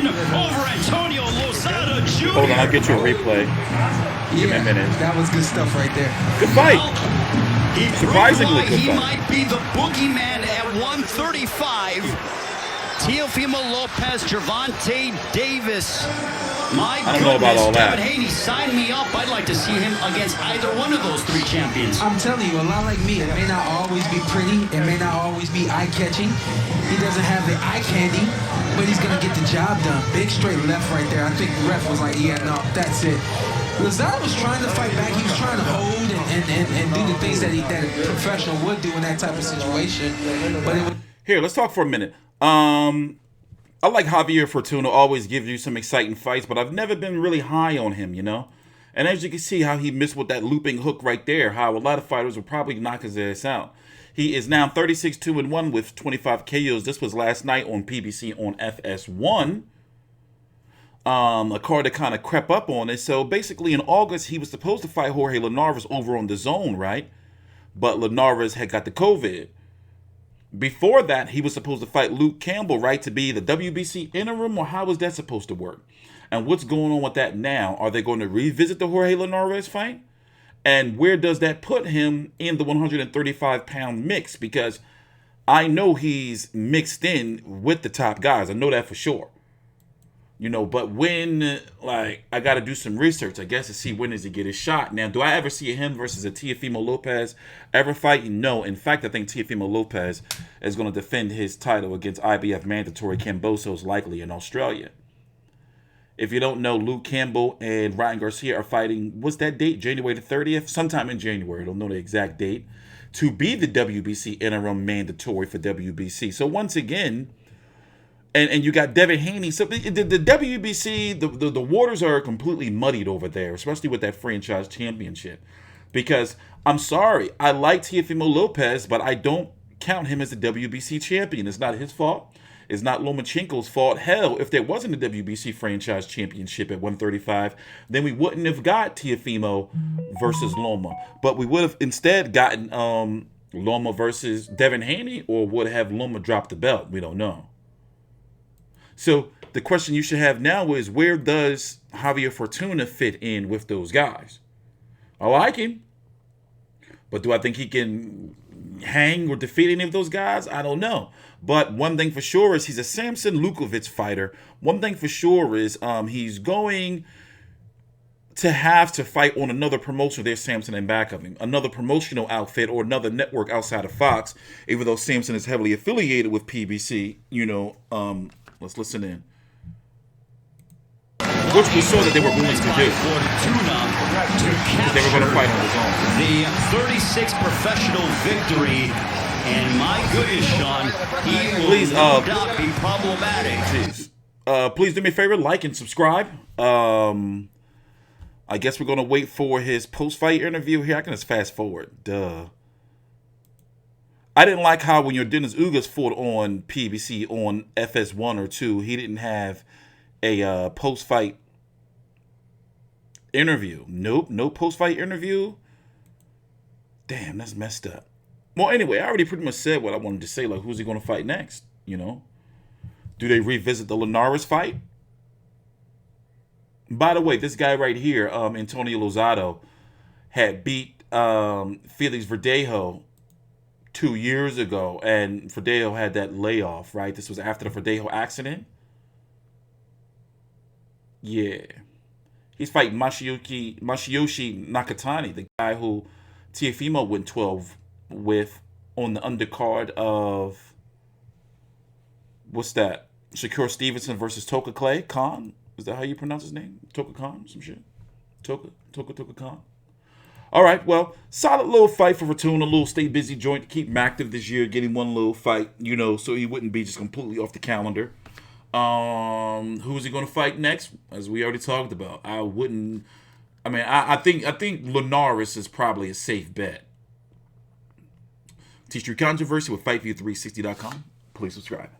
win over Antonio Lozado Jr. Hold on, I'll get you a replay. Give me a minute. That was good stuff right there. Good fight. Well, Surprisingly good he fight. might be the boogeyman at 135. Teofimo Lopez, Gervonta Davis. My I don't know about all that. Devin Haney, sign me up. I'd like to see him against either one of those three champions. I'm telling you, a lot like me, it may not always be pretty, it may not always be eye-catching. He doesn't have the eye candy, but he's gonna get the job done. Big straight left right there. I think the ref was like, yeah, no, that's it. Lozado was trying to fight back. He was trying to hold and do the things that a professional would do in that type of situation. But it was... Here, let's talk for a minute. I like Javier Fortuna, always gives you some exciting fights, but I've never been really high on him, you know? And as you can see how he missed with that looping hook right there, how a lot of fighters will probably knock his ass out. He is now 36-2-1 with 25 KOs. This was last night on PBC on FS1. A card that kind of crept up on it. So basically in August, he was supposed to fight Jorge Linares over on the zone, right? But Linares had got the COVID. Before that, he was supposed to fight Luke Campbell, right, to be the WBC interim, or how was that supposed to work? And what's going on with that now? Are they going to revisit the Jorge Linares fight? And where does that put him in the 135-pound mix? Because I know he's mixed in with the top guys. I know that for sure. You know, but when, like, I got to do some research, I guess, to see when does he get his shot. Now, do I ever see him versus a Teofimo Lopez ever fight? No. In fact, I think Teofimo Lopez is going to defend his title against IBF mandatory Cambosos, likely in Australia. If you don't know, Luke Campbell and Ryan Garcia are fighting, what's that date? January the 30th? Sometime in January. I don't know the exact date. To be the WBC interim mandatory for WBC. So once again... And you got Devin Haney. So the WBC, the waters are completely muddied over there, especially with that franchise championship. Because, I'm sorry, I like Teofimo Lopez, but I don't count him as a WBC champion. It's not his fault. It's not Lomachenko's fault. Hell, if there wasn't a WBC franchise championship at 135, then we wouldn't have got Teofimo versus Loma. But we would have instead gotten Loma versus Devin Haney, or would have Loma dropped the belt. We don't know. So the question you should have now is, where does Javier Fortuna fit in with those guys? I like him, but do I think he can hang or defeat any of those guys? I don't know. But one thing for sure is he's a Samson Lukovic fighter. One thing for sure is he's going to have to fight on another promotion. There's Samson in back of him. Another promotional outfit or another network outside of Fox, even though Samson is heavily affiliated with PBC, you know, let's listen in. Which we saw that they were willing to do. They were going to fight on his own. The 36th professional victory. And my goodness, Sean, he will no doubt be problematic. Please do me a favor, like and subscribe. I guess we're going to wait for his post-fight interview here. I can just fast forward. Duh. I didn't like how when your Dennis Ugas fought on PBC on FS1 or 2, he didn't have a post-fight interview. Nope, no post-fight interview. Damn, that's messed up. Well, anyway, I already pretty much said what I wanted to say. Like, who's he going to fight next? You know? Do they revisit the Linares fight? By the way, this guy right here, Antonio Lozado, had beat Felix Verdejo 2 years ago, and Verdejo had that layoff, right? This was after the Verdejo accident. Yeah. He's fighting Masayoshi Nakatani, the guy who Teofimo went 12 with on the undercard of, what's that? Shakur Stevenson versus Toka Clay Khan. Is that how you pronounce his name? Toka Khan? Some shit? Toka Khan? All right, well, solid little fight for Fortuna, a little stay busy joint to keep him active this year, getting one little fight, you know, so he wouldn't be just completely off the calendar. Who's he going to fight next? As we already talked about, I think Linares is probably a safe bet. TstreeT Controversy with FightView360.com. Please subscribe.